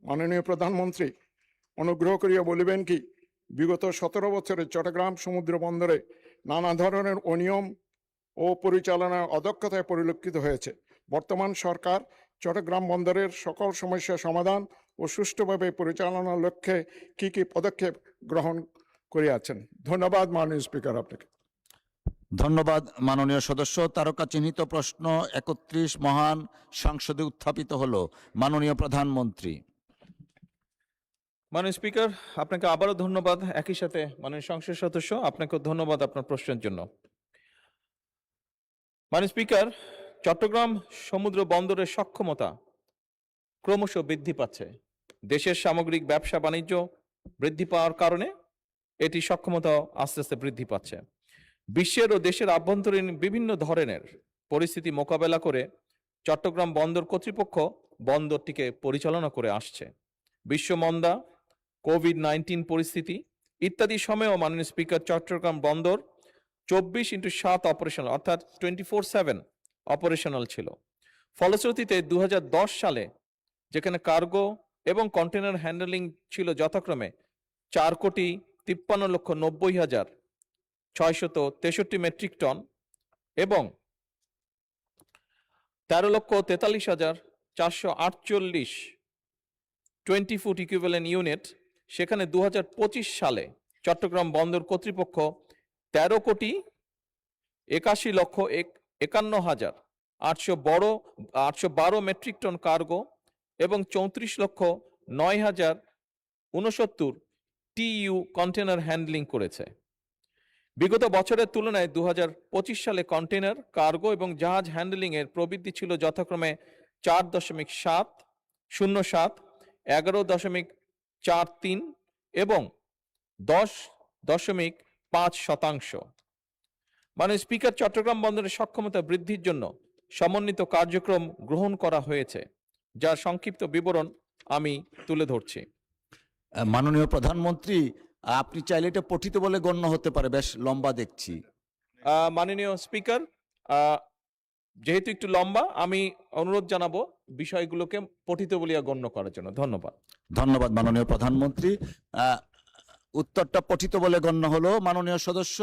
মাননীয় প্রধানমন্ত্রী, অনুগ্রহ করিয়া বলিবেন কি, বিগত 17 বছরে চট্টগ্রাম সমুদ্র বন্দরে নানা ধরনের অনিয়ম ও পরিচালনার অদক্ষতায় পরিলক্ষিত হয়েছে। বর্তমান সরকার চট্টগ্রাম বন্দরের সকল সমস্যা সমাধান ও সুষ্ঠুভাবে পরিচালনার লক্ষ্যে কি কি পদক্ষেপ গ্রহণ করিয়াছেন? ধন্যবাদ মাননীয় স্পিকার আপনাকে। ধন্যবাদ মাননীয় সদস্য। তারকা চিহ্নিত প্রশ্ন 31 মহান সংসদে উত্থাপিত হলো। মাননীয় প্রধানমন্ত্রী। মাননীয় স্পিকার, আপনাকে আবারও ধন্যবাদ। একই সাথে মাননীয় সংসদ সদস্য, আপনাকে ধন্যবাদ আপনার প্রশ্নের জন্য। মাননীয় স্পিকার, চট্টগ্রাম সমুদ্র বন্দরের সক্ষমতা ক্রমশ বৃদ্ধি পাচ্ছে। দেশের সামগ্রিক ব্যবসা বাণিজ্য বৃদ্ধি পাওয়ার কারণে এটি সক্ষমতা আস্তে আস্তে বৃদ্ধি পাচ্ছে। বিশ্বের ও দেশের আভ্যন্তরীণ বিভিন্ন ধরনের পরিস্থিতি মোকাবেলা করে চট্টগ্রাম বন্দর কর্তৃপক্ষ বন্দরটিকে পরিচালনা করে আসছে। বিশ্ব মন্দা, কোভিড-19 পরিস্থিতি ইত্যাদি সময়েও মাননীয় স্পিকার চট্টগ্রাম বন্দর 24/7 অপারেশনাল অর্থাৎ 24/7 অপারেশনাল ছিল। ফলশ্রুতিতে 2010 সালে যেখানে কার্গো এবং কন্টেনার হ্যান্ডলিং ছিল যথাক্রমে 4,53,90,663 মেট্রিক টন এবং 13,43,448 20 ফুট ইকুইভ্যালেন্ট ইউনিট, সেখানে 2025 সালে চট্টগ্রাম বন্দর কর্তৃপক্ষ 13,51,812 মেট্রিক টন কার্গো এবং 34,09,069 TEU কন্টেনার হ্যান্ডলিং করেছে। বিগত বছরের তুলনায় 2025 সালে কন্টেনার, কার্গো এবং জাহাজ হ্যান্ডলিং এর প্রবৃদ্ধি ছিল যথাক্রমে 4.7, 07, 11.43 এবং 10.5%। মাননীয় স্পিকার, চট্টগ্রাম বন্দরের সক্ষমতা বৃদ্ধির জন্য সমন্বিত কার্যক্রম গ্রহণ করা হয়েছে, যার সংক্ষিপ্ত বিবরণ আমি তুলে ধরছি। মাননীয় প্রধানমন্ত্রী, আপনি চাইলে এটা পঠিত বলে গণ্য হতে পারে, বেশ লম্বা দেখছি। মাননীয় স্পিকার, যেহেতু একটু লম্বা, আমি অনুরোধ জানাবো বিষয়গুলোকে পঠিত বলিয়া গণ্য করার জন্য। ধন্যবাদ। ধন্যবাদ মাননীয় প্রধানমন্ত্রী। উত্তরটা পঠিত বলে গণ্য হলো। মাননীয় সদস্য,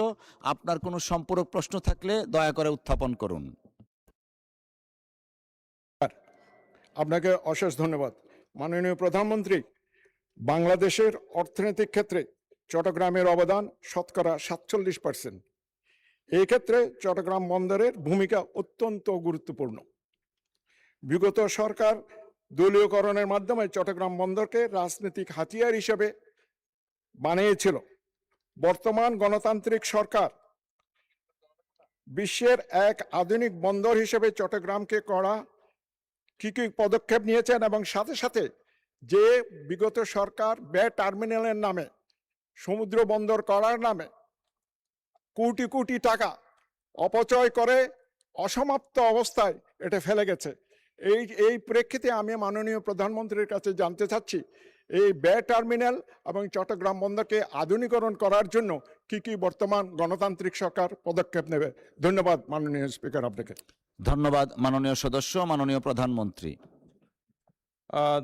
আপনার কোনো সম্পূরক প্রশ্ন থাকলে দয়া করে উত্থাপন করুন। আপনাকে অশেষ ধন্যবাদ। মাননীয় প্রধানমন্ত্রী, বাংলাদেশের অর্থনৈতিক ক্ষেত্রে চট্টগ্রামের অবদান শতকরা 47%। এই ক্ষেত্রে চট্টগ্রাম বন্দরের ভূমিকা অত্যন্ত গুরুত্বপূর্ণ। বিগত সরকার দলীয়করণের মাধ্যমে চট্টগ্রাম বন্দরকে রাজনৈতিক হাতিয়ার হিসেবে বানিয়েছিল। বর্তমান গণতান্ত্রিক সরকার বিশ্বের এক আধুনিক বন্দর হিসেবে চট্টগ্রামকে করা কি কি পদক্ষেপ নিয়েছেন এবং সাথে সাথে যে বিগত সরকার বে টার্মিনালের নামে, সমুদ্র বন্দর করার নামে কোটি কোটি টাকা অপচয় করে অসমাপ্ত অবস্থায় এটা ফেলে গেছে, এই প্রেক্ষিতে আমি মাননীয় প্রধানমন্ত্রীর কাছে জানতে চাচ্ছি, এই বে টার্মিনাল এবং চট্টগ্রাম বন্দরকে আধুনিকরণ করার জন্য কি কি বর্তমান গণতান্ত্রিক সরকার পদক্ষেপ নেবে? ধন্যবাদ মাননীয় স্পিকার আপনাকে। ধন্যবাদ মাননীয় সদস্য। মাননীয় প্রধানমন্ত্রী।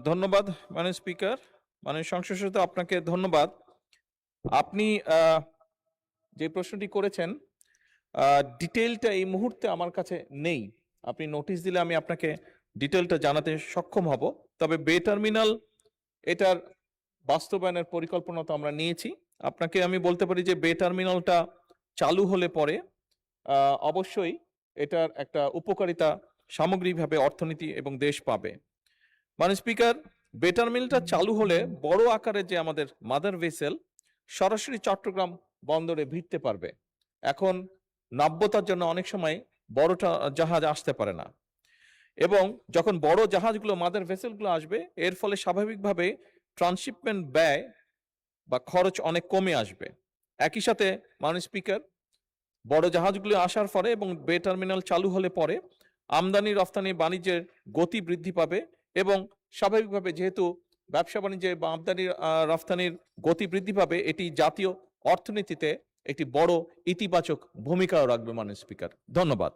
ধন্যবাদ মাননীয় স্পিকার। মাননীয় সংসদ সদস্য, আপনাকে ধন্যবাদ। আপনি যে প্রশ্নটি করেছেন ডিটেইলটা এই মুহূর্তে আমার কাছে নেই। আপনি নোটিশ দিলে আমি আপনাকে ডিটেইলটা জানাতে সক্ষম হব। তবে বে টার্মিনাল এটার বাস্তবায়নের পরিকল্পনা তো আমরা নিয়েছি। আপনাকে আমি বলতে পারি যে বে টার্মিনালটা চালু হলে পরে অবশ্যই এটার একটা উপকারিতা সামগ্রিকভাবে অর্থনীতি এবং দেশ পাবে। মাননীয় স্পিকার, বে টার্মিনালটা চালু হলে বড় আকারে যে আমাদের মাদার ভেসেল সরাসরি চট্টগ্রাম বন্দরে ভিড়তে পারবে। এখন নাব্যতার জন্য অনেক সময় বড় জাহাজ আসতে পারে না, এবং যখন বড় জাহাজগুলো, মাদার ভেসেলগুলো আসবে, এর ফলে স্বাভাবিকভাবে ট্রান্সশিপমেন্ট ব্যয় বা খরচ অনেক কমে আসবে। একই সাথে মাননীয় স্পিকার, বড় জাহাজগুলো আসার ফলে এবং বে টার্মিনাল চালু হলে পরে আমদানি রফতানি বাণিজ্যের গতি বৃদ্ধি পাবে এবং স্বাভাবিকভাবে যেহেতু ব্যবসা বাণিজ্যে বা আমদানি রফতানির গতি বৃদ্ধি পাবে, এটি জাতীয় অর্থনীতিতে একটি বড় ইতিবাচক ভূমিকাও রাখবে। মাননীয় স্পিকার, ধন্যবাদ।